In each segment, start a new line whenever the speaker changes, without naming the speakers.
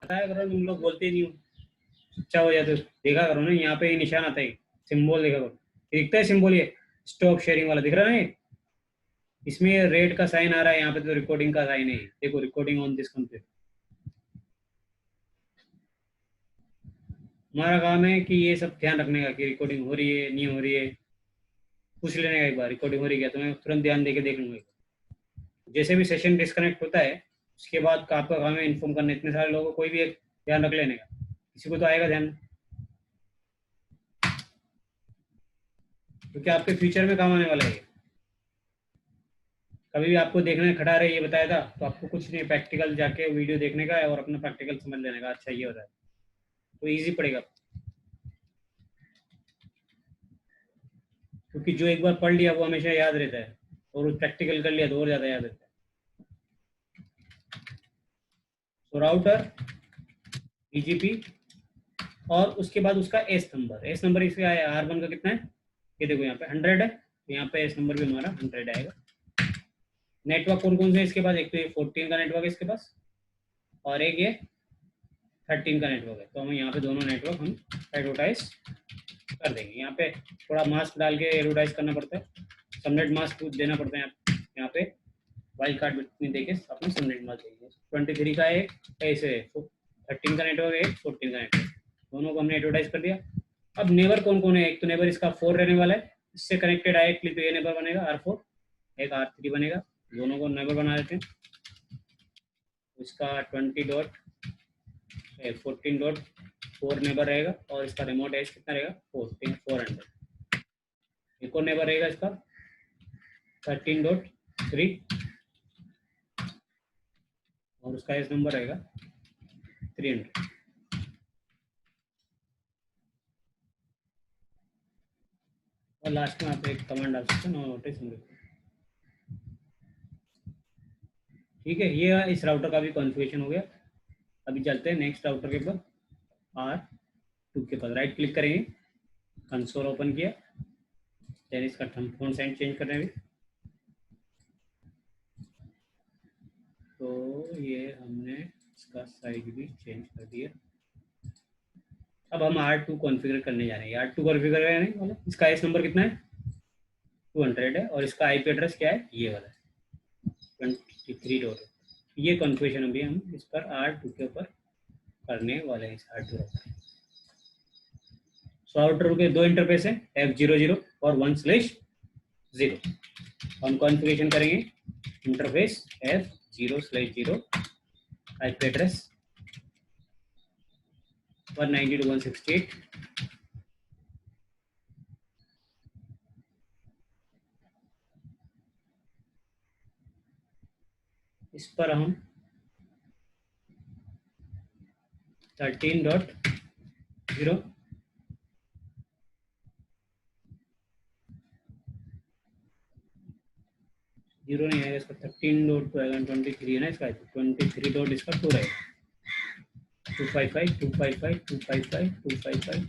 बताया करो, तुम लोग बोलते ही नहीं हो, अच्छा हो जाते हो। देखा करो ना, यहाँ पे ही निशान आता है, सिंबल देखा करो, दिखता है सिंबल, ये स्टॉप शेयरिंग वाला दिख रहा है ना, इसमें रेड का साइन आ रहा है, यहाँ पे तो रिकॉर्डिंग का साइन है, देखो रिकॉर्डिंग ऑन दिस कंप्यूटर। हमारा काम है कि ये सब ध्यान रखने का कि रिकॉर्डिंग हो रही है नहीं हो रही है, पूछ लेने का एक बार रिकॉर्डिंग हो रही है, तो मैं तुरंत ध्यान देके देख लूंगा। जैसे भी सेशन डिस्कनेक्ट होता है उसके बाद आपका काम है इन्फॉर्म करना, इतने सारे लोगों को कोई भी एक ध्यान रख लेने का, किसी को तो आएगा ध्यान, क्योंकि आपके फ्यूचर में काम आने वाला है। कभी भी आपको देखना है खड़ा रहे ये बताया था, तो आपको कुछ नहीं, प्रैक्टिकल जाके वीडियो देखने का है और अपना प्रैक्टिकल समझ लेने का, अच्छा ये हो रहा है तो ईजी पड़ेगा, क्योंकि जो एक बार पढ़ लिया वो हमेशा याद रहता है, और प्रैक्टिकल कर लिया तो और ज़्यादा याद रहता है। तो राउटर, बीजीपी, और उसके बाद उसका एस नंबर, एस नंबर इसका आया R1 का कितना है, ये देखो यहाँ पे 100 है, तो यहाँ पे एस नंबर भी हमारा 100 आएगा। नेटवर्क कौन कौन से है इसके पास, एक तो ये 14 का नेटवर्क है इसके पास, और एक ये 13 का नेटवर्क है, तो हम यहाँ पे दोनों नेटवर्क हम एडवर्टाइज कर देंगे। यहाँ पे थोड़ा मास्क डाल के एडवर्टाइज करना पड़ता है, सबनेट मास्क देना पड़ता है यहाँ पे, वाइल्ड कार्ड में देके अपने सबनेट मास्क देंगे। 23 का एक ऐसे, 13 का नेटवर्क है, 14 का नेटवर्क, दोनों को हमने एडवर्टाइज कर दिया। अब नेबर कौन कौन है, एक तो नेबर इसका 4 रहने वाला है, इससे कनेक्टेड डायरेक्टली तो ये नेबर बनेगा R4, एक R3 बनेगा, दोनों को नेबर बना देते हैं। इसका 14.4 नेबर रहेगा, और इसका रिमोट एज कितना रहेगा, 400। एक और नेबर रहेगा इसका 13.3, और उसका एज नंबर रहेगा 300। और लास्ट में आप एक कमांड डाल सकते हैं, नोटिस। ठीक है, ये इस राउटर का भी कॉन्फ़िगरेशन हो गया। अभी चलते हैं नेक्स्ट राउटर के ऊपर, R2 के पास राइट क्लिक करेंगे, कंसोल ओपन किया, देन इसका फोन साइड चेंज करना है। तो ये हमने इसका साइज भी चेंज कर दिया। अब हम R2 कॉन्फ़िगर करने जा रहे हैं, R2 कॉन्फ़िगर करने वाला, इसका एस नंबर कितना है, 200 है, और इसका IP एड्रेस क्या है, ये वाला 23 डॉट। ये कॉन्फ़िगरेशन अभी हम इस पर R2 के ऊपर करने वाले हैं, इस R2 राउटर। सो राउटर के दो इंटरफेस है, F00 और 1/0। हम कॉन्फ़िगरेशन करेंगे इंटरफेस F0/0, IP एड्रेस 192.168, इस पर हम 13.0, जीरो नहीं आएगा इसका, 13.2 आएगा, 23 है ना इसका, 23 डॉट इसका 2 रहेगा, 255 255 255 255।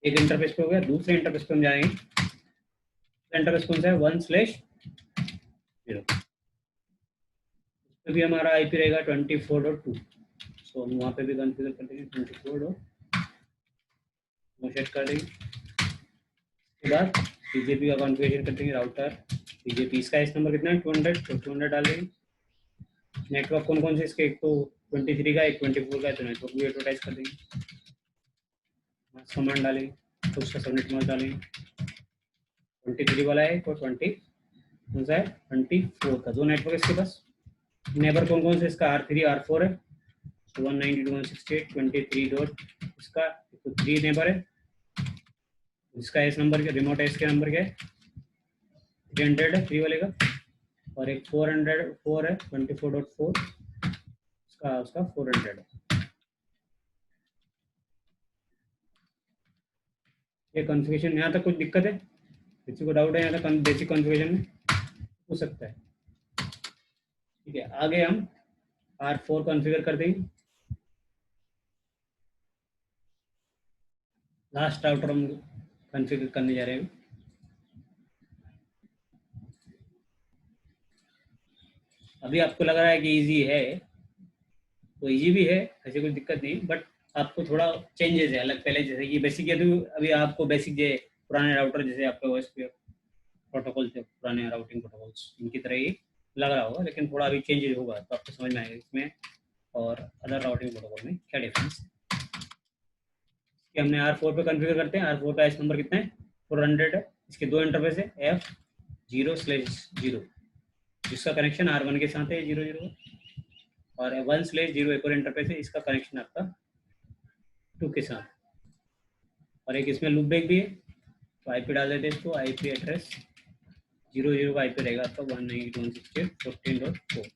एक इंटरफेस पे हो गया, दूसरे इंटरफेस पे हम जाएंगे, इंटरफेस कौन सा है, 1/0, भी हमारा IP रहेगा 24.2, सो हम वहाँ पे भी कॉन्फ़िगर कर देंगे 24. सेट कर देंगे। उसके बाद BGP का कॉन्फ़िगरेशन कर देंगे, राउटर BGP, इसका एस नंबर कितना है, 200, तो 200 डाल देंगे। नेटवर्क कौन कौन से इसके, एक तो 23 का, एक 24 का है, तो नेटवर्क भी एडवर्टाइज कर देंगे। कमांड डालेंगे तो उसका सबनेट मास्क डालेंगे, 23 वाला है और 20 कौन सा है, 24 का, दो नेटवर्क इसके पास। नेबर कौन कौन से, इसका R3 R4 है, 192.168 23 डॉट, इसका तो 3 नेबर है, इसका एस नंबर के, रिमोट एस के नंबर क्या है, 300 है 3 वाले का, और एक 404 है 24.4, उसका 400 है। ये कॉन्फ़िगरेशन, यहाँ तक कुछ दिक्कत है, किसी को डाउट है यहाँ तक बेसिक कॉन्फ़िगरेशन में, हो सकता है। ठीक है, आगे हम R4 कॉन्फ़िगर कर देंगे। लास्ट राउटर हम कॉन्फ़िगर करने जा रहे हैं। अभी आपको लग रहा है कि इजी है, तो इजी भी है, ऐसी कोई दिक्कत नहीं, बट आपको थोड़ा चेंजेस है अलग। पहले जैसे कि बेसिक है तो अभी आपको बेसिक जो पुराने राउटर जैसे आपके ओएसपी प्रोटोकॉल थे, पुराने राउटिंग प्रोटोकॉल्स, इनकी तरह ही लग रहा होगा, लेकिन थोड़ा अभी चेंजेस होगा तो आपको समझ में आएगा इसमें और अदर राउटिंग प्रोटोकॉल में क्या डिफरेंस है। कि हमने R4 पे कॉन्फ़िगर करते हैं। R4 का एस नंबर कितना है, 400 है। इसके दो इंटरफेस है, F0/0, जिसका कनेक्शन R1 के साथ है 00, और 1/0 एक और इंटरफेस है, इसका कनेक्शन आपका 2 के साथ, और एक इसमें लूप बैक भी है। तो आईपी डाल देते हैं इसको, आईपी एड्रेस 00 का आईपी रहेगा आपका 192.168.14.4।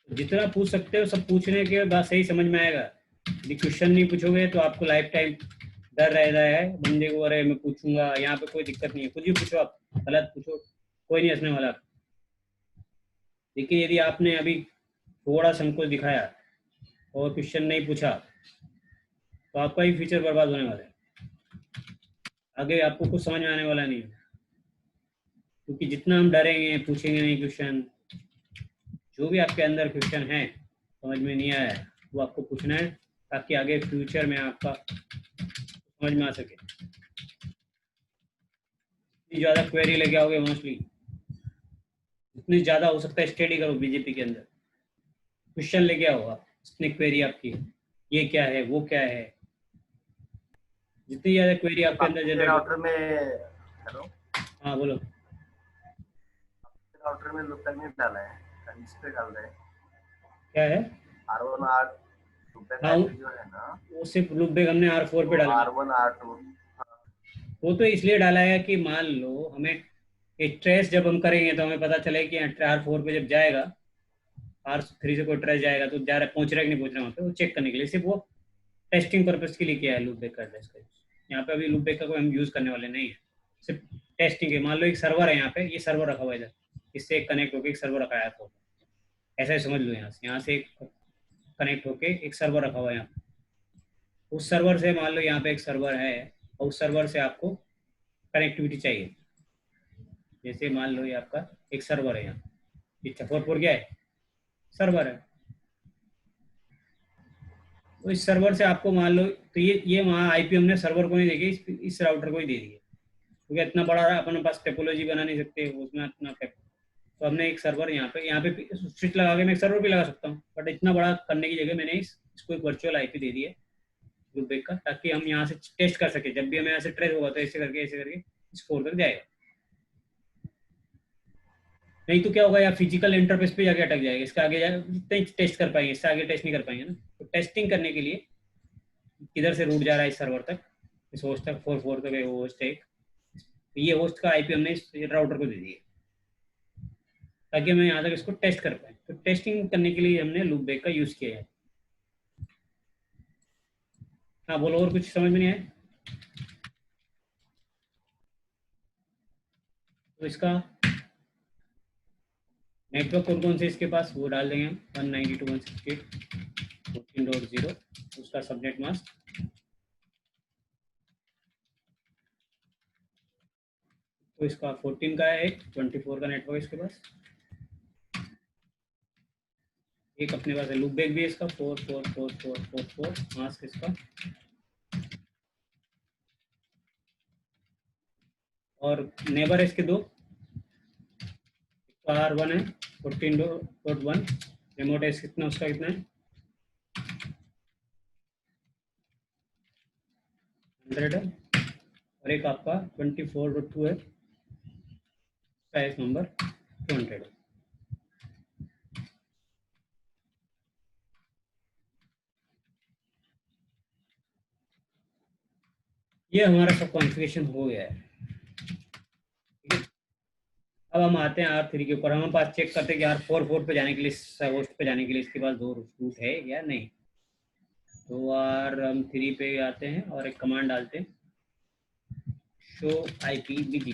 जितना पूछ सकते हो सब पूछने के बाद सही समझ में आएगा। यदि क्वेश्चन नहीं पूछोगे तो आपको लाइफ टाइम डर रह रहा है बंदे को, अरे मैं पूछूंगा। यहाँ पे कोई दिक्कत नहीं है, कुछ भी पूछो आप, गलत पूछो, कोई नहीं हंसने वाला। लेकिन यदि आपने अभी थोड़ा संकोच दिखाया और क्वेश्चन नहीं पूछा तो आपका ही फ्यूचर बर्बाद होने वाला है, आगे आपको कुछ समझ में आने वाला नहीं है। क्योंकि जितना हम डरेंगे, पूछेंगे नहीं क्वेश्चन, जो भी आपके अंदर क्वेश्चन है समझ में नहीं आया है, वो आपको पूछना है, ताकि आगे फ्यूचर में आपका समझ में आ सके। जितनी ज़्यादा क्वेरी लेके आओगे, मोस्टली जितनी ज़्यादा हो सकता है स्टडी करो बीजेपी के अंदर, क्वेश्चन लेके आओ आप, जितनी क्वेरी आपकी है, ये क्या है, वो क्या है, जितनी ज़्यादा क्वेरी आपके अंदर
आपके
जनरेट हो।
राउटर में हेलो,
हाँ बोलो।
राउटर में लूप नहीं डाला है, इस पे डाल रहे हैं
क्या है?
R1 R लूप
हाँ,
आईपी जो है ना,
वो सिर्फ लूप बैक हमने R4 पे
वो
डाला है।
R1 R2।
वो तो इसलिए डाला है कि मान लो हमें एक ट्रेस जब हम करेंगे तो हमें पता चले कि R4 पे जब जाएगा, R3 से कोई ट्रेस जाएगा तो जा रहा पहुंच रहा है कि नहीं पहुंच रहा, वहाँ पे वो चेक करने के लिए, सिर्फ वो टेस्टिंग पर्पज के लिए किया है लूप बैक का एड्रेस का यूज। यहाँ पे अभी लूप बैक का कोई हम यूज करने वाले नहीं है, सिर्फ टेस्टिंग के। मान लो एक सर्वर है यहाँ पे, ये सर्वर रखा हुआ है इधर, इससे कनेक्ट होकर एक सर्वर रखा है आपको, ऐसा ही समझ लो। यहाँ से कनेक्ट होके एक सर्वर रखा हुआ है यहाँ पे। उस सर्वर से मान लो यहाँ पे एक सर्वर है, और उस सर्वर से आपको कनेक्टिविटी चाहिए। जैसे मान लो ये आपका एक सर्वर है यहाँ, ये 4 क्या है, सर्वर है। तो इस सर्वर से आपको मान लो, तो ये वहाँ आईपी हमने सर्वर को नहीं देगी, इस राउटर को ही दे दी है, क्योंकि इतना बड़ा अपने पास टेपोलॉजी बना नहीं सकते उसमें इतना तो हमने एक सर्वर यहाँ पे स्विच लगा के मैं एक सर्वर भी लगा सकता हूँ, बट इतना बड़ा करने की जगह मैंने इसको एक वर्चुअल आईपी दे दी है ग्रुप बैक का, ताकि हम यहाँ से टेस्ट कर सके। जब भी हमें यहाँ से ट्रेस होगा तो ऐसे करके स्कोर तक जाएगा। नहीं तो क्या होगा, या फिजिकल इंटरफेस पे जाके अटक जाएगा, इसका आगे जितने टेस्ट कर पाएंगे, इससे आगे टेस्ट नहीं कर पाएंगे ना। तो टेस्टिंग करने के लिए किधर से रूट जा रहा है इस सर्वर तक, इस होस्ट तक, 4 तक है वो होस्ट है एक, तो ये होस्ट का आईपी हमने इस राउटर को दे दिया, ताकि हम यहाँ तक इसको टेस्ट कर पाए। तो टेस्टिंग करने के लिए हमने लूप बैक का यूज़ किया है। हाँ बोलो, और कुछ समझ में नहीं आया तो इसका नेटवर्क कौन कौन से इसके पास वो डाल देंगे हम, 192.168.14.0, उसका सबनेट मास्क। तो इसका 14 का है, एक 24 का नेटवर्क इसके पास, एक अपने पास है लूप बैक भी है इसका 4 मास्क इसका, और नेबर है इसके दो, R1 है 14.1, रिमोट है कितना, उसका कितना है 100 है, और एक आपका 24.2 है, उसका एस नंबर 200 है। ये हमारा सब कॉन्फ़िगरेशन हो गया है। ठीक है, अब हम आते हैं R3 के ऊपर। हम पास चेक करते हैं कि R4 पे जाने के लिए, होस्ट पे जाने के लिए इसके पास दो रूट है या नहीं। तो R3 पे आते हैं और एक कमांड डालते हैं, शो IP BGP।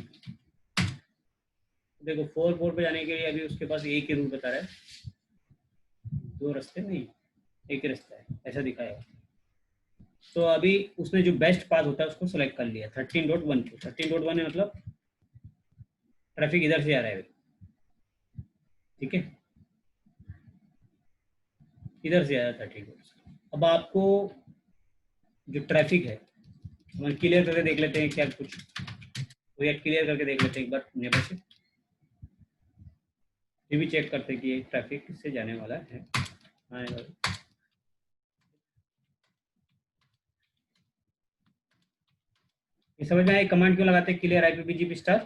देखो 4 पे जाने के लिए अभी उसके पास एक ही रूट बता रहा है, दो रास्ते नहीं, एक ही रास्ता है, ऐसा दिखाएगा। तो अभी उसने जो बेस्ट पाथ होता है उसको सेलेक्ट कर लिया 13.12। 13.1 है मतलब ट्रैफिक इधर से आ रहा है, ठीक है, इधर से आया 13.1। अब आपको जो ट्रैफिक है हम क्लियर करके देख लेते हैं क्या कुछ, तो या क्लियर करके देख लेते हैं एक बार नेबर से, ये भी चेक करते हैं कि ये ट्रैफिक किससे जाने वाला है, आने वाला। ये समझ में आया कमांड क्यों लगाते हैं क्लियर आईपी बीजीपी स्टार,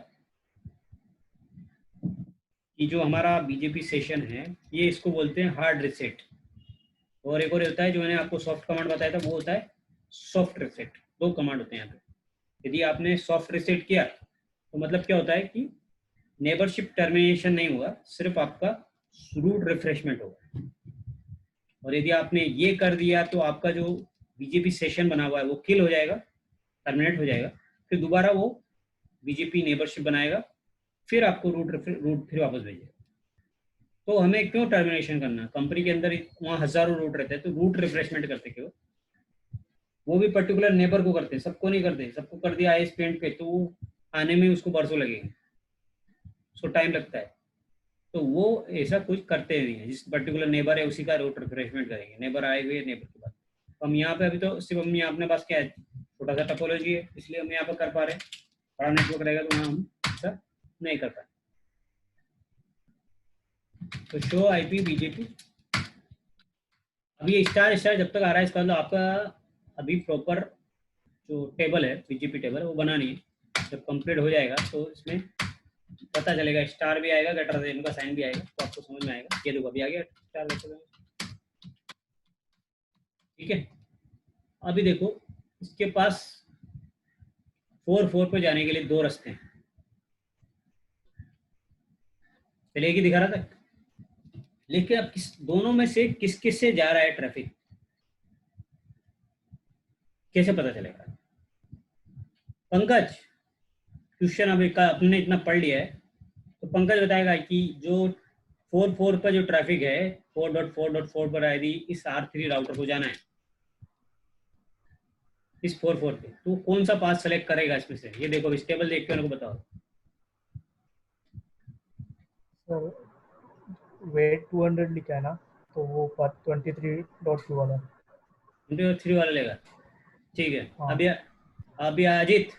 कि जो हमारा बीजेपी सेशन है ये इसको बोलते हैं हार्ड रिसेट, और एक और होता है जो मैंने आपको सॉफ्ट कमांड बताया था वो होता है सॉफ्ट रिसेट। दो कमांड होते हैं यहाँ पे। यदि आपने सॉफ्ट रिसेट किया तो मतलब क्या होता है कि नेबरशिप टर्मिनेशन नहीं होगा, सिर्फ आपका रूट रिफ्रेशमेंट होगा। और यदि आपने ये कर दिया तो आपका जो बीजेपी सेशन बना हुआ है वो किल हो जाएगा, टर्मिनेट हो जाएगा, फिर दोबारा वो बीजेपी नेबरशिप बनाएगा, फिर आपको रूट फिर वापस भेजेगा। तो हमें क्यों टर्मिनेशन करना, कंपनी के अंदर वहाँ हजारों रूट रहते हैं, तो रूट रिफ्रेशमेंट करते क्यों, वो भी पर्टिकुलर नेबर को करते हैं, सबको नहीं करते। सबको कर दिया आईएस पेंट पे तो आने में उसको बरसों लगेंगे, उसको टाइम लगता है। तो वो ऐसा कुछ करते नहीं है, जिस पर्टिकुलर नेबर है उसी का रूट रिफ्रेशमेंट करेंगे, नेबर आए हुए नेबर के बाद। तो हम यहाँ पे अभी तो सिर्फ हम यहाँ अपने पास क्या है, छोटा सा टोपोलॉजी है, इसलिए हम यहाँ पर कर पा रहे हैं। बड़ा नेटवर्क रहेगा तो वहाँ हम ऐसा नहीं कर पाए। तो शो आईपी बीजेपी, अभी स्टार स्टार जब तक आ रहा है इसका मतलब आपका अभी प्रॉपर जो टेबल है बीजेपी टेबल वो बनानी है। जब कंप्लीट हो जाएगा तो इसमें पता चलेगा, स्टार भी आएगा, गेटर देन का साइन भी आएगा, तो आपको समझ में आएगा। ये देखो अभी आ गया स्टार गेटर, ठीक है। अभी देखो इसके पास 4 पे जाने के लिए दो रास्ते हैं, पहले एक ही दिखा रहा था, लेकिन अब किस दोनों में से किस किस से जा रहा है ट्रैफिक, कैसे पता चलेगा। पंकज क्वेश्चन अभी का अपने इतना पढ़ लिया है, तो पंकज बताएगा कि जो 4 पर जो ट्रैफिक है 4.4.4 पर यदि इस R3 राउटर को जाना है, इस 4 पे, तो कौन सा पाथ सेलेक्ट करेगा इसमें से, ये देखो इस टेबल देख के उनको बताओ।
सर वेट 200 लिखा है ना, तो वो 23.2 वाला।
23 वाला लेगा, ठीक है।
हाँ
अभी अजीत,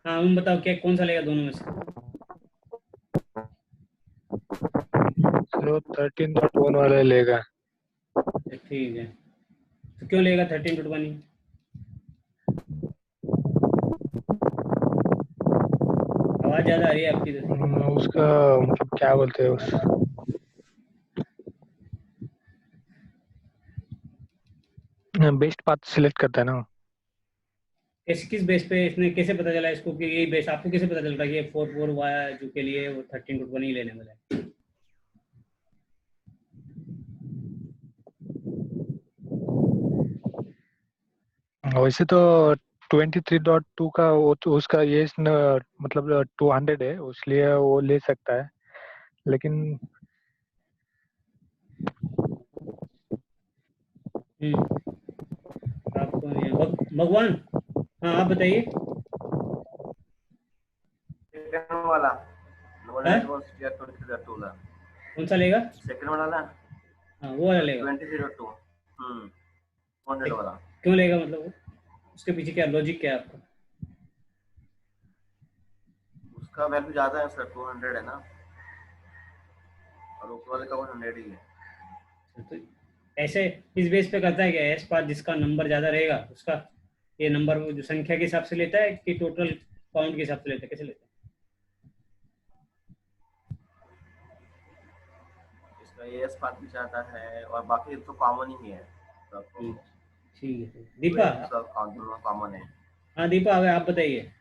हाँ तुम बताओ क्या कौन सा लेगा दोनों में से।
वो 13.1 वाला लेगा।
ठीक है, तो क्यों लेगा 13.1 ही, आवाज ज्यादा आ रही है आपकी तो।
उसका मतलब क्या बोलते हैं उस बेस्ट पाथ सिलेक्ट करता है ना।
किस बेस पे इसने कैसे पता चला इसको कि यही बेस, आपको कैसे पता चल रहा है कि ये 4 वाया जो के लिए वो 13.1 ही लेने वाला है।
वैसे तो 23.2 का वो तो उसका ये मतलब 200 है, इसलिए वो ले सकता है। लेकिन
आपको नहीं है भगवान, हाँ आप बताइए।
सेकंड वाला
है?
नोड वाज 23.2 ला
कौन सा लेगा,
सेकंड वाला ना
हाँ वो वाला लेगा।
20.2 100 वाला।
क्यों लेगा मतलब वो, उसके पीछे क्या लॉजिक क्या है आपका।
उसका वैल्यू ज्यादा है सर, 200 है ना, और ऊपर वाले का 100 ही है।
तो ऐसे इस बेस पे करता है क्या, एस पास जिसका नंबर ज्यादा रहेगा उसका ये नंबर वो जो संख्या के हिसाब से लेता है कि टोटल काउंट के हिसाब से लेता है, कैसे लेता है।
इसका ये एस पाथ भी ज्यादा है और बाकी तो कॉमन ही है सब।
ठीक है दीपा,
सब दोनों कॉमन है।
हाँ दीपा अगर आप बताइए,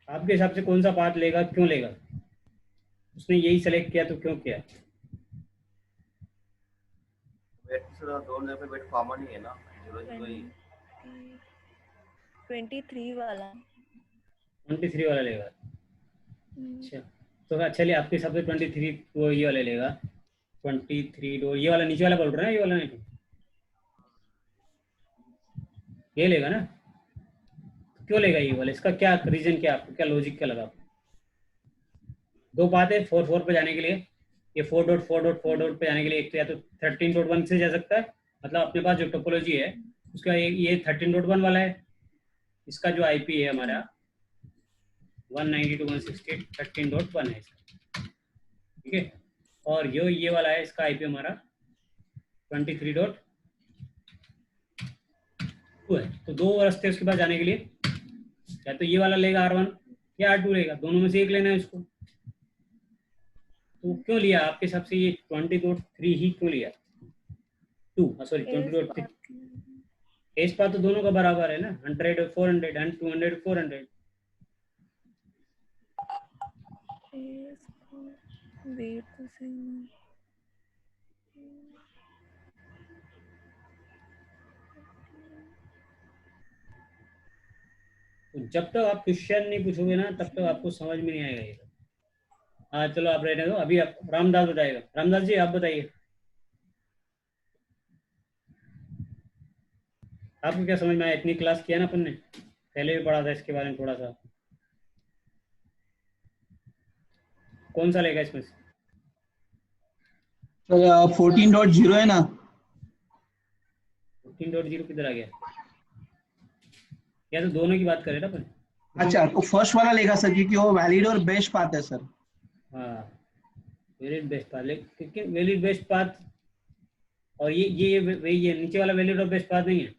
आपके हिसाब से कौन सा पार्ट लेगा, क्यों लेगा, उसने यही सेलेक्ट किया तो क्यों किया।
वेट से दो लेवल पे वेट कॉमन ही है ना, 0 ही।
23 वाला
23 वाला लेगा, अच्छा तो चलिए आपके हिसाब से 23 वो ये वाला लेगा 23 डॉट, ये वाला नीचे वाला बोल रहे हैं, ये वाला नहीं, ये लेगा ना? क्यों लेगा ये वाला? इसका क्या रीजन, क्या आपको क्या लॉजिक क्या लगा? दो बात है 4 पे जाने के लिए, ये 4.4.4 पे जाने के लिए। एक तो या तो 13.1 से जा सकता है, मतलब अपने पास जो टोपोलॉजी है उसका ये 13.1 वाला है, इसका जो आईपी है हमारा 192.168.13.1 है इसका, ठीक है। और ये वाला है, इसका आईपी हमारा 23.2 है। तो दो रास्ते उसके पास जाने के लिए, या तो ये वाला लेगा R1 या R2 लेगा, दोनों में से एक लेना है उसको। तो क्यों लिया आपके हिसाब से ये 20.3 ही क्यों लिया? 2 सॉरी 20.3। एस पाथ तो दोनों का बराबर है ना, 100 400 एंड 200 400।
वेट तो सेम
तो जब तक आप क्वेश्चन नहीं पूछोगे ना तब तक आपको समझ में नहीं आएगा ये। हाँ चलो आप रहने दो, अभी आप रामदास बताएगा। रामदास जी आप बताइए, आपको क्या समझ में आया? इतनी क्लास किया ना अपन ने, पहले भी पढ़ा था इसके बारे में थोड़ा सा। कौन सा लेगा इसमें से?
सर 14.0 है ना?
14.0 किधर आ गया? या तो दोनों की बात करें ना अपन।
अच्छा, तो फर्स्ट वाला लेगा सर, क्योंकि वो वैलिड और बेस्ट पाथ है सर।
हाँ वैलिड बेस्ट पाथ, लेकिन वैलिड बेस्ट पाथ और ये नीचे वाला वैलिड और बेस्ट पाथ नहीं है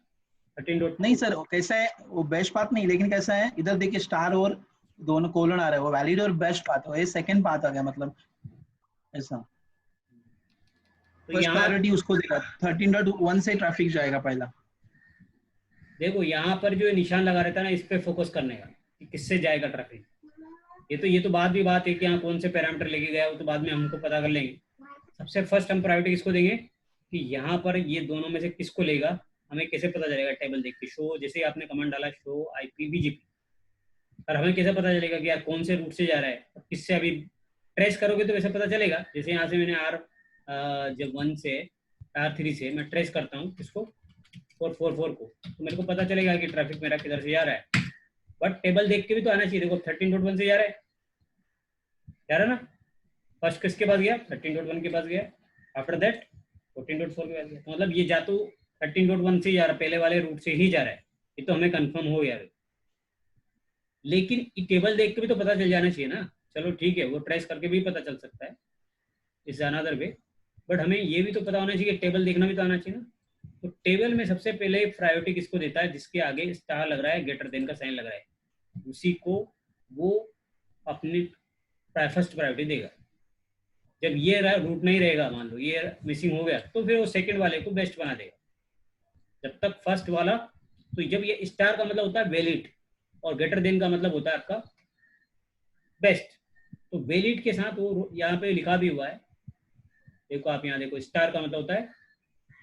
13.2।
नहीं सर, कैसा है वो बेस्ट पाथ नहीं, लेकिन कैसा है इधर देखिए स्टार और दोनों कोलन आ रहा है, वो वैलिड और बेस्ट पाथ है, ये सेकंड पाथ आ गया मतलब ऐसा।
तो
फर्स्ट
यहाँ
प्रायोरिटी उसको देगा, 13.1 से ट्रैफिक जाएगा पहला।
देखो, यहाँ पर जो निशान लगा रहता है ना, इस पे फोकस करने का कि किससे जाएगा ट्रैफिक। ये तो बाद भी बात है कि यहाँ कौन से पैरामीटर लेके गया, वो तो बाद में हमको पता कर लेंगे। सबसे फर्स्ट हम प्रायोरिटी किसको देंगे कि यहाँ पर ये दोनों में से किसको लेगा, हमें कैसे पता चलेगा? टेबल देख के शो, जैसे आपने कमांड डाला शो IPVGP, और हमें कैसे पता चलेगा कि यार कौन से रूट से जा रहा है, किससे अभी ट्रेस करोगे तो वैसे पता चलेगा। जैसे यहाँ से मैंने जब 1 से R3 से मैं ट्रेस करता हूँ किसको, 444 को, तो मेरे को पता चलेगा कि ट्रैफिक मेरा किधर से जा रहा है। बट टेबल देख के भी तो आना चाहिए। देखो 13.1 से जा रहा है ना, फर्स्ट किसके पास गया? 13.1 के पास गया, आफ्टर दैट 14.4 के पास गया। तो मतलब ये जा तो 13.1 से जा रहा है, पहले वाले रूट से ही जा रहा है, ये तो हमें कंफर्म हो गया। लेकिन टेबल देख के भी तो पता चल जाना चाहिए ना। चलो ठीक है, वो ट्रेस करके भी पता चल सकता है, इस अनदर वे, बट हमें ये भी तो पता होना चाहिए, टेबल देखना भी तो आना चाहिए ना। तो टेबल में सबसे पहले प्रायोरिटी किसको देता है? जिसके आगे स्टार लग रहा है, ग्रेटर देन का साइन लग रहा है, उसी को वो अपनी फर्स्ट प्रायोरिटी देगा। जब ये रूट नहीं रहेगा, मान लो ये मिसिंग हो गया, तो फिर वो सेकंड वाले को बेस्ट बना देगा। जब तक फर्स्ट वाला, तो जब ये स्टार का मतलब होता है वैलिड और ग्रेटर देन का मतलब होता है आपका बेस्ट। तो वैलिड के साथ वो यहाँ पे लिखा भी हुआ है, देखो आप यहाँ देखो, स्टार का मतलब होता है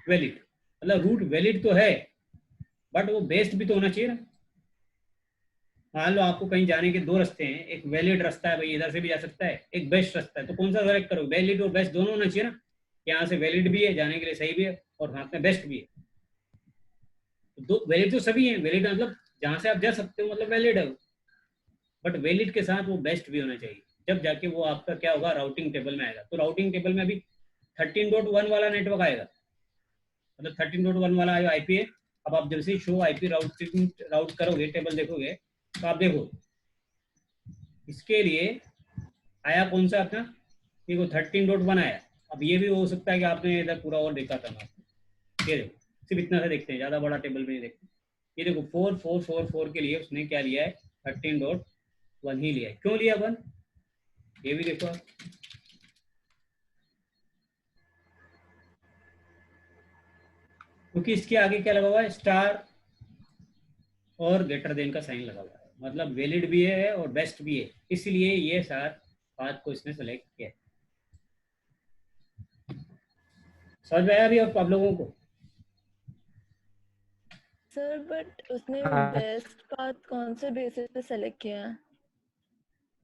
वैलिड, मतलब रूट वैलिड तो है बट वो बेस्ट भी तो होना चाहिए ना। मान लो आपको कहीं जाने के दो रास्ते हैं, एक वैलिड रास्ता है, भाई इधर से भी जा सकता है, एक बेस्ट रास्ता है, तो कौन सा सेलेक्ट करो? वैलिड और बेस्ट दोनों होना चाहिए ना। यहाँ से वैलिड भी है जाने के लिए, सही भी है, और हाथ में बेस्ट भी है। तो दो वैलिड तो सभी है, वैलिड मतलब जहाँ से आप जा सकते हो, मतलब वैलिड है, बट वैलिड के साथ वो बेस्ट भी होना चाहिए। जब जाके वो आपका क्या होगा, राउटिंग टेबल में आएगा। तो राउटिंग टेबल में अभी 13.1 वाला नेटवर्क आएगा, मतलब 13.1 वाला आईपी है। अब आप जैसे शो आईपी राउट करोगे, टेबल देखोगे, तो आप देखो इसके लिए आया कौन सा अपना, देखो 13.1 आया। अब ये भी हो सकता है कि आपने इधर पूरा और देखा था ना, ये देखो सिर्फ इतना सा देखते हैं, ज़्यादा बड़ा टेबल भी नहीं देखते। ये देखो 4444 के लिए उसने क्या लिया है, 13.1 ही लिया है। क्यों लिया 1, ये भी देखो आप, क्योंकि इसके आगे क्या लगा हुआ है, स्टार और ग्रेटर देन का साइन लगा हुआ है, मतलब वैलिड भी है और बेस्ट भी है, इसलिए ये सात बात को इसने सेलेक्ट किया। समझ में आया अभी आप लोगों को?
सर, बट उसने
हाँ
बेस्ट पाथ कौन से बेसिस पे सेलेक्ट किया है?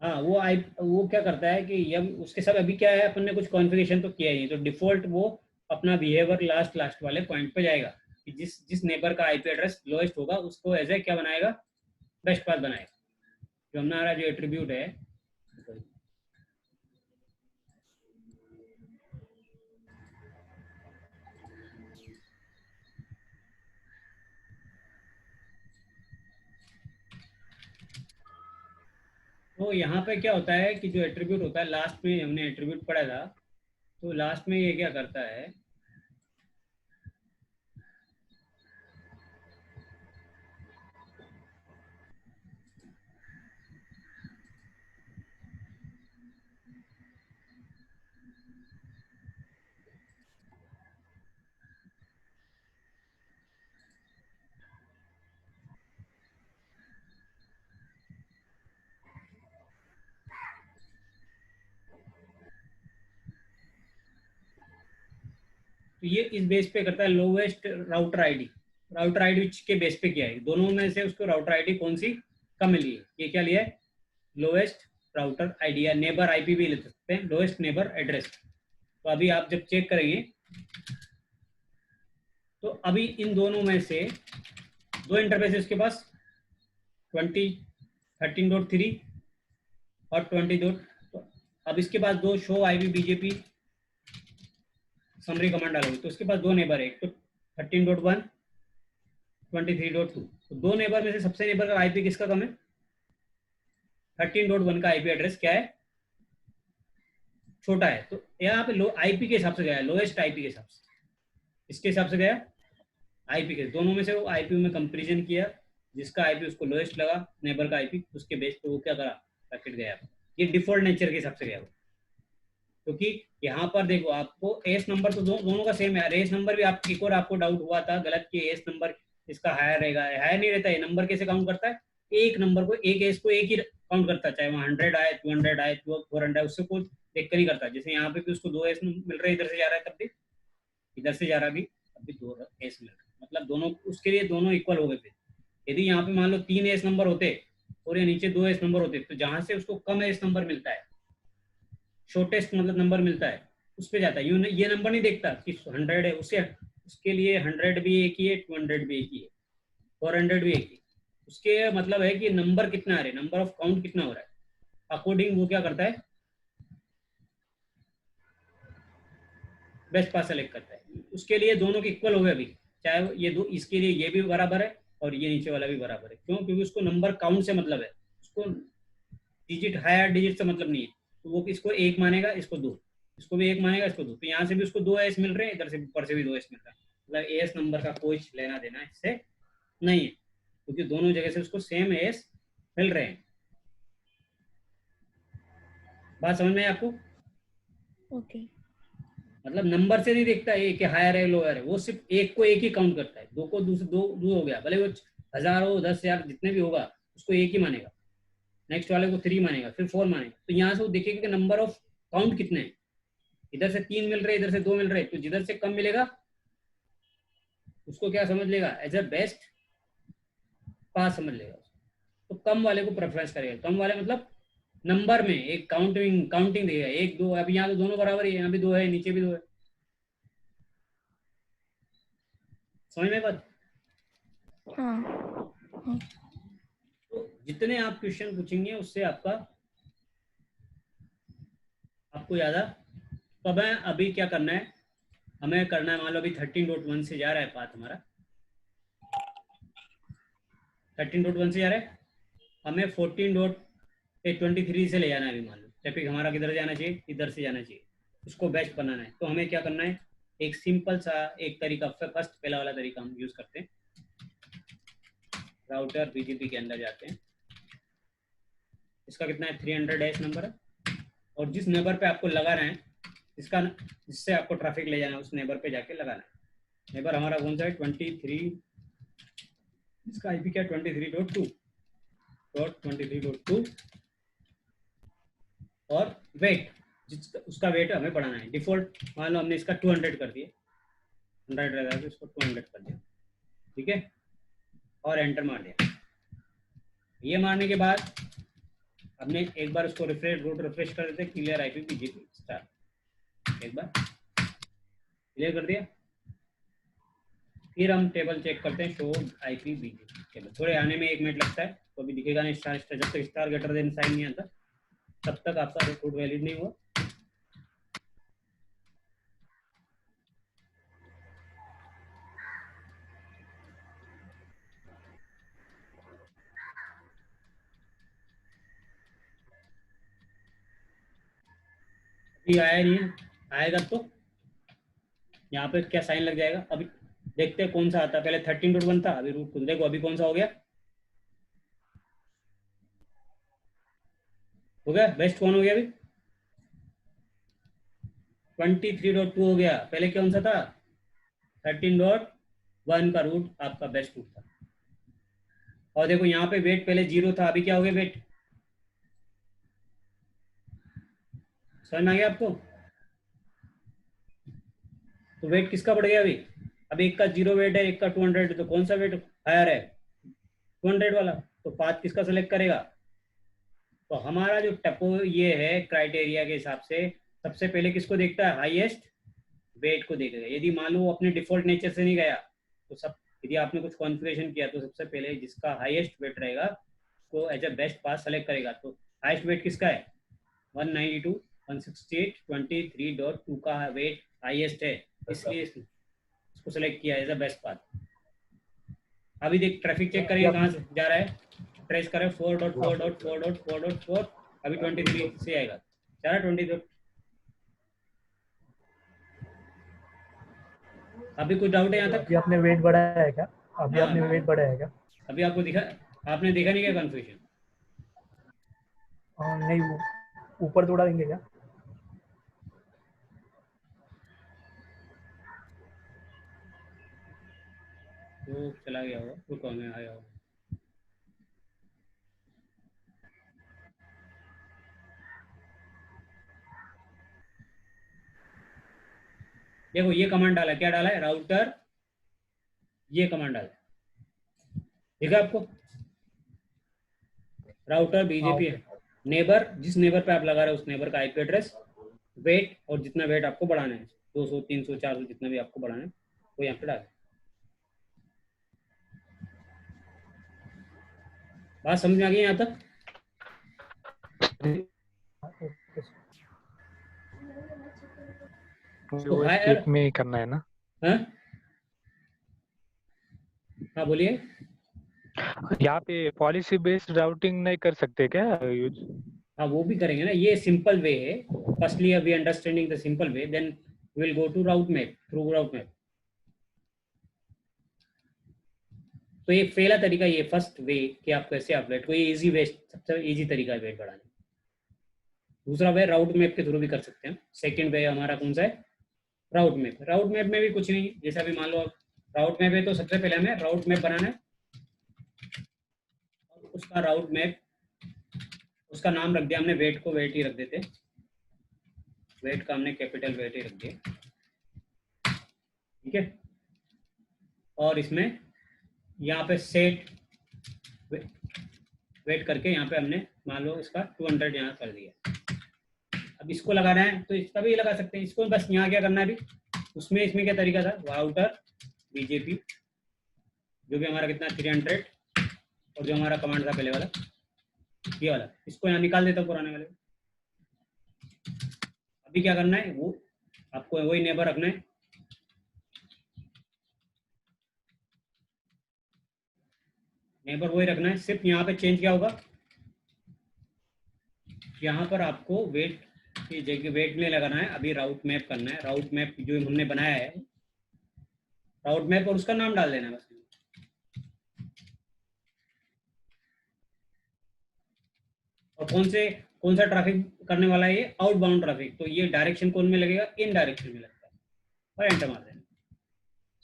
हाँ वो क्या करता है कि जब उसके साथ अभी क्या है, अपन ने कुछ कॉन्फ़िगरेशन तो किया ही नहीं, तो डिफ़ॉल्ट वो अपना बिहेवियर लास्ट वाले पॉइंट पे जाएगा कि जिस नेबर का आईपी एड्रेस लोएस्ट होगा उसको एज ए क्या बनाएगा, बेस्ट पाथ बनाएगा, जो हमारा जो एट्रीब्यूट है। तो यहाँ पे क्या होता है कि जो एट्रीब्यूट होता है, लास्ट में हमने एट्रीब्यूट पढ़ा था, तो लास्ट में ये क्या करता है, तो ये इस बेस पे करता है lowest router ID. Router ID के बेस पे क्या है, दोनों में से उसको राउटर आईडी कौन सी कम मिली है, ये क्या लिया है, लोएस्ट राउटर आईडी या नेबर आईपी भी ले सकते हैं, लोएस्ट नेबर एड्रेस। तो अभी आप जब चेक करेंगे तो अभी इन दोनों में से दो इंटरफेस है उसके पास, 13.3 और 20. तो अब इसके पास दो show IP BJP summary command डालोगे तो उसके पास दो नेबर है, एक तो 13.1 23.2। तो दो नेबर में से सबसे नेबर का आईपी किसका कम है, 13.1 का आईपी एड्रेस क्या है, छोटा है। तो यहाँ पे लो आईपी के हिसाब से गया, लोएस्ट आईपी के हिसाब से, इसके हिसाब से गया आईपी के, दोनों में से वो आईपी में कंपैरिजन किया, जिसका आईपी उसको लोएस्ट लगा नेबर का आईपी, उसके बेस पे वो क्या करा, पैकेट गया। ये डिफॉल्ट नेचर के हिसाब से गया वो, क्योंकि यहाँ पर देखो आपको एस नंबर तो दोनों का सेम है। एस नंबर भी आप एक और आपको डाउट हुआ था गलत कि एस नंबर इसका हायर रहेगा, हायर नहीं रहता है। नंबर कैसे काउंट करता है, एक नंबर को एक एस को एक ही काउंट करता है, चाहे वहाँ 100 आए 200 आए 400 आए, उससे कोई देख कर नहीं करता। जैसे यहाँ पे भी उसको दो एस मिल रहे, इधर से जा रहा है तब भी, इधर से जा रहा भी तब भी दो एस मिल रहा है, मतलब दोनों उसके लिए दोनों इक्वल हो गए थे। यदि यहाँ पे मान लो 3 एस नंबर होते और ये नीचे 2 एस नंबर होते, तो जहाँ से उसको कम एस नंबर मिलता है, शॉर्टेस्ट मतलब नंबर मिलता है, उस पे जाता है। ये नंबर नहीं देखता कि 100 है, उसके लिए 100 भी एक ही है, 200 भी एक ही है, 400 भी एक ही। उसके मतलब है कि नंबर कितना आ रहे, नंबर ऑफ काउंट कितना हो रहा है, अकॉर्डिंग वो क्या करता है, बेस्ट पास सेलेक्ट करता है। उसके लिए दोनों के इक्वल हो गए अभी, चाहे ये दो, इसके लिए ये भी बराबर है और ये नीचे वाला भी बराबर है। क्यों, क्योंकि उसको नंबर काउंट से मतलब है, उसको डिजिट हायर डिजिट से मतलब नहीं है। तो वो इसको एक मानेगा, इसको दो, इसको भी एक मानेगा, इसको दो। तो यहाँ से भी उसको 2 एस मिल रहे हैं, इधर से ऊपर से भी 2 एस मिल रहा है, मतलब एस नंबर का कोई लेना देना इससे नहीं है, क्योंकि दोनों जगह से उसको सेम एस मिल रहे हैं। बात समझ में है आपको?
ओके।
मतलब नंबर से नहीं देखता है कि हायर है लोअर है, वो सिर्फ एक को एक ही काउंट करता है, दो को दो हो गया, भले वो 1000 हो 10,000 जितने भी होगा उसको एक ही मानेगा, नेक्स्ट वाले को 3 मानेगा, फिर 4 मानेगा। तो यहाँ से वो देखेगा कि नंबर ऑफ काउंट कितने हैं, इधर से 3 मिल रहे, इधर से 2 मिल रहे, तो जिधर से कम मिलेगा उसको क्या समझ लेगा, एज ए बेस्ट पास समझ लेगा। तो कम वाले को प्रेफरेंस करेगा। कम वाले मतलब नंबर में एक काउंटिंग देगा, 1 2, अभी यहाँ तो दोनों बराबर ही है, यहाँ भी 2 है, नीचे भी 2 है। समझ में बात?
हाँ।
तो जितने आप क्वेश्चन पूछेंगे उससे आपको ज्यादा। तो अब अभी क्या करना है, हमें करना है, मान लो अभी 13.1 से जा रहा है पाथ हमारा, 13.1 से जा रहा है, हमें 14.23 से ले जाना है। अभी मान लो टॉपिक हमारा किधर जाना चाहिए, इधर से जाना चाहिए, उसको बेस्ट बनाना है। तो हमें क्या करना है, एक सिंपल सा एक तरीका, फर्स्ट पहला वाला तरीका हम यूज करते हैं। राउटर बीजीपी के अंदर जाते हैं, इसका कितना है 300 डैश नंबर है, और जिस नेबर पे आपको लगाना है, जिससे आपको ट्रैफिक ले जाना है, उस नेबर पे जाके लगाना है। नेबर हमारा कौन सा है 23, इसका आईपी क्या 23.2 और वेट, उसका वेट हमें बढ़ाना है। डिफॉल्ट मान लो हमने इसका 200 कर दिया, 100 रहेगा तो इसको 200 कर दिया, ठीक है, और एंटर मार दिया। ये मारने के बाद हमने एक बार उसको रिफ्रेश कर देते, क्लियर आईपी बीजेपी स्टार, एक बार क्लियर कर दिया। फिर हम टेबल चेक करते हैं, शो आईपी बीजेपी टेबल। थोड़े आने में 1 मिनट लगता है, तो अभी दिखेगा नहीं स्टार, जब तक स्टार ग्रेटर देन साइन नहीं आता तब तक आपका रूट वैलिड नहीं हुआ। अभी आया नहीं है, आएगा तो यहाँ पे क्या साइन लग जाएगा। अभी देखते हैं कौन सा आता है, पहले 13.1 था, अभी रूट देखो अभी कौन सा हो गया, बेस्ट कौन हो गया, अभी 23.2 हो गया। पहले कौन सा था, 13.1 का रूट आपका बेस्ट रूट था। और देखो यहाँ पे वेट पहले 0 था, अभी क्या हो गया वेट, समझ में आ गया आपको। तो वेट किसका बढ़ गया, अभी एक का 0 वेट है, एक का 200, तो कौन सा वेट हायर है, 200 वाला। तो पाथ किसका सेलेक्ट करेगा, तो हमारा जो टपो ये है क्राइटेरिया के हिसाब से सबसे पहले किसको देखता है, हाईएस्ट वेट को देखेगा। यदि मान लो अपने डिफॉल्ट नेचर से नहीं गया तो सब, यदि आपने कुछ कॉन्फ़िगरेशन किया तो सबसे पहले जिसका हाईएस्ट वेट रहेगा उसको as a best path select करेगा। तो हाईएस्ट वेट किसका है, 192, 168, 23.2 का वेट हाईएस्ट है, इसलिए इसको सेलेक्ट किया एज अ बेस्ट पाथ। अभी देख ट्रैफिक चेक करेंगे कहाँ से जा रहा है, ट्रेस करें 4.4.4.4.4, अभी 23 से आएगा, जा रहा है 23। अभी कुछ डाउट है यहाँ तक,
अभी आपने वेट बढ़ाया है क्या, अभी आपने वेट बढ़ाया है क्या,
अभी आपको दिखा, आपने देखा नहीं क्या कन्फ्यूजन,
नहीं ऊपर थोड़ा देंगे क्या,
वो चला गया होगा, रुको मैं आया होगा। देखो ये कमांड डाला, क्या डाला है, राउटर, ये कमांड डाला, ठीक है आपको, राउटर बीजेपी है, नेबर, जिस नेबर पे आप लगा रहे हो उस नेबर का आईपी एड्रेस, वेट, और जितना वेट आपको बढ़ाना है 200, 300, 400 जितना भी आपको बढ़ाना है वो यहाँ पे डाल। बात समझ में आ गई यहाँ तक,
वो स्टेप में ही करना है ना,
हाँ बोलिए।
यहाँ पे पॉलिसी बेस्ड राउटिंग नहीं कर सकते क्या यूज,
हाँ वो भी करेंगे ना, ये सिंपल वे है, firstly we understanding the simple way, then we will go to route map, through route map. तो ये पहला तरीका, ये फर्स्ट वे कि आप कैसे आप वेट, कोई इजी वे, सबसे इजी तरीका है वेट बढ़ाने। दूसरा वे राउट मैप के थ्रू भी कर सकते हैं। सेकंड वे हमारा कौन सा है, राउट मैप। राउट मैप में भी कुछ नहीं, जैसा भी मान लो राउट मैप है तो सबसे पहले हमें राउट मैप बनाना है, और उसका राउट मैप, उसका नाम रख दिया हमने, वेट को वेट ही रख देते, वेट का हमने कैपिटल वेट ही रख दिया, ठीक है। और इसमें यहाँ पे सेट वेट करके यहाँ पे हमने मान लो इसका 200 यहाँ कर दिया। अब इसको लगाना है तो इसका भी लगा सकते हैं, इसको बस यहाँ क्या करना है अभी, उसमें इसमें क्या तरीका था, राउटर बीजेपी जो भी हमारा कितना 300, और जो हमारा कमांड था पहले वाला ये वाला, इसको यहाँ निकाल देता हूँ पुराने वाले। अभी क्या करना है, वो आपको वही नेबर रखना है, नेबर वही रखना है, सिर्फ यहाँ पे चेंज क्या होगा, यहाँ पर आपको वेट की जगह वेट नहीं लगाना है, अभी राउट मैप करना है। राउट मैप जो हमने बनाया है, राउट मैप, और उसका नाम डाल देना है बस। और कौन सा ट्रैफिक करने वाला है, ये आउटबाउंड ट्रैफिक, तो ये डायरेक्शन कौन में लगेगा, इन डायरेक्शन में लगता है, और एंटर मार देना।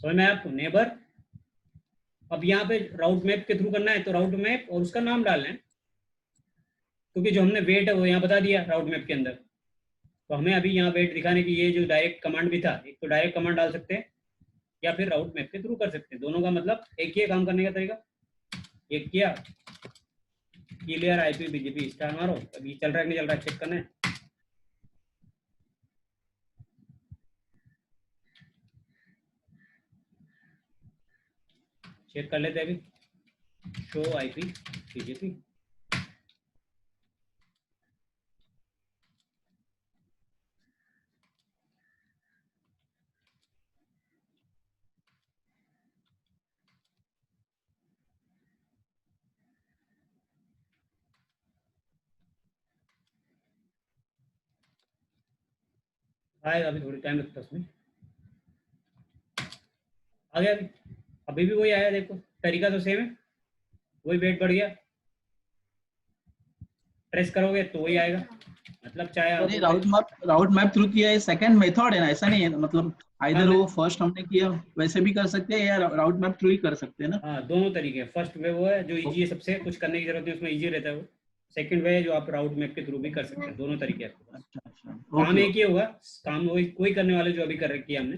समझ में आपको, नेबर। अब यहाँ पे राउट मैप के थ्रू करना है तो राउट मैप और उसका नाम डालना है, क्योंकि जो हमने वेट है वो यहाँ बता दिया राउट मैप के अंदर, तो हमें अभी यहाँ वेट दिखाने की ये जो डायरेक्ट कमांड भी था, एक तो डायरेक्ट कमांड डाल सकते हैं या फिर राउट मैप के थ्रू कर सकते हैं, दोनों का मतलब एक ही काम करने का तरीका। एक किया क्लियर आईपी बीजीपी स्टार मारो, अभी चल रहा है नहीं चल रहा है चेक करना है। चेक कर लेते हैं अभी, शो आईपी बीजीपी। आएगा अभी, थोड़ी टाइम लगता है उसमें। आ गया अभी, अभी भी वही आया, देखो तरीका तो सेम है, वही वेट बढ़ गया, प्रेस करोगे तो वही आएगा, मतलब चाहे आप
अरे राउट मैप थ्रू किया है, सेकंड मेथड है ना, ऐसा नहीं है मतलब आइदर वो फर्स्ट हमने किया वैसे भी कर सकते हैं या राउट मैप थ्रू ही कर सकते हैं ना।
हाँ दोनों तरीके हैं। फर्स्ट वे वो है जो इजी है, सबसे कुछ करने की जरूरत नहीं, उसमें इजी रहता है वो। सेकंड वे है जो आप राउट मैप के थ्रू भी कर सकते हैं, दोनों तरीके हैं आपके पास।
अच्छा
काम
ओके,
एक ही होगा, काम वही करने वाले जो अभी कर रखी है हमने,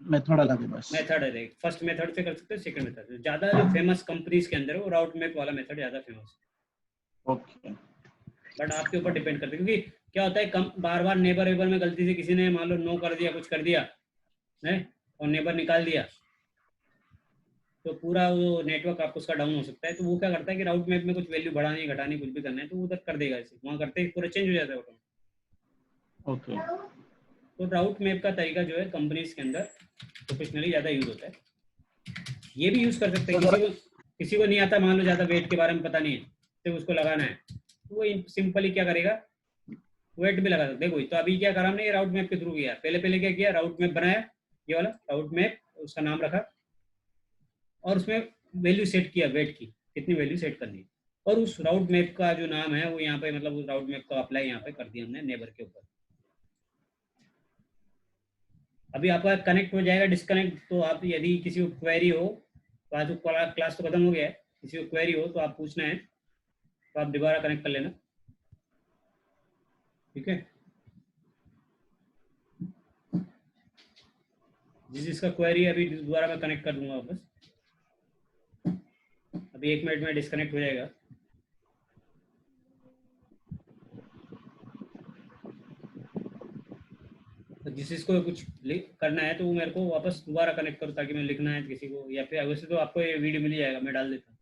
मेथड अलग है बस।
मेथड है। देख फर्स्ट मेथड से कर सकते हैं, सेकंड मेथड से। ज्यादा जो फेमस कंपनीज के अंदर है वो राउट मैप वाला मेथड ज्यादा फेमस है,
ओके
बट आपके ऊपर डिपेंड करते हैं। क्योंकि क्या होता है, कम बार बार नेबर वेबर में गलती से किसी ने मान लो नो कर दिया, कुछ कर दिया है और नेबर निकाल दिया, तो पूरा वो नेटवर्क आपको उसका डाउन हो सकता है। तो वो क्या करता है कि राउट मैप में कुछ वैल्यू बढ़ानी घटानी कुछ भी करना है तो वो उधर कर देगा, इसे वहाँ करते ही पूरा चेंज हो जाता है ऑटोमेटिक।
ओके
तो राउट मैप का तरीका जो है कंपनीज के अंदर प्रोफेशनली ज़्यादा यूज होता है। ये भी यूज कर सकते हैं, किसी को नहीं आता, मान लो ज़्यादा वेट के बारे में पता नहीं है, तो उसको लगाना है तो वो सिंपली क्या करेगा, वेट भी लगा सकते हैं कोई। तो अभी क्या करा हमने, ये राउट मैप के थ्रू किया। पहले क्या किया, राउट मैप बनाया, ये वाला राउट मैप, उसका नाम रखा और उसमें वैल्यू सेट किया, वेट की कितनी वैल्यू सेट करनी है, और उस राउट मैप का जो नाम है वो यहाँ पे, मतलब उस राउट मैप का अप्लाई यहाँ पे कर दिया हमने नेबर के ऊपर। अभी आपका कनेक्ट हो जाएगा, डिस्कनेक्ट तो आप यदि किसी को क्वेरी हो, क्लास तो खत्म हो गया है, किसी को क्वेरी हो तो आप पूछना है तो आप दोबारा कनेक्ट कर लेना, ठीक है। जिसका क्वेरी है अभी दोबारा मैं कनेक्ट कर दूंगा वापस, अभी 1 मिनट में डिस्कनेक्ट हो जाएगा। तो जिसको कुछ करना है तो वो मेरे को वापस दोबारा कनेक्ट करो, ताकि मैं लिखना है किसी को, या फिर वैसे तो आपको ये वीडियो मिल जाएगा, मैं डाल देता हूँ।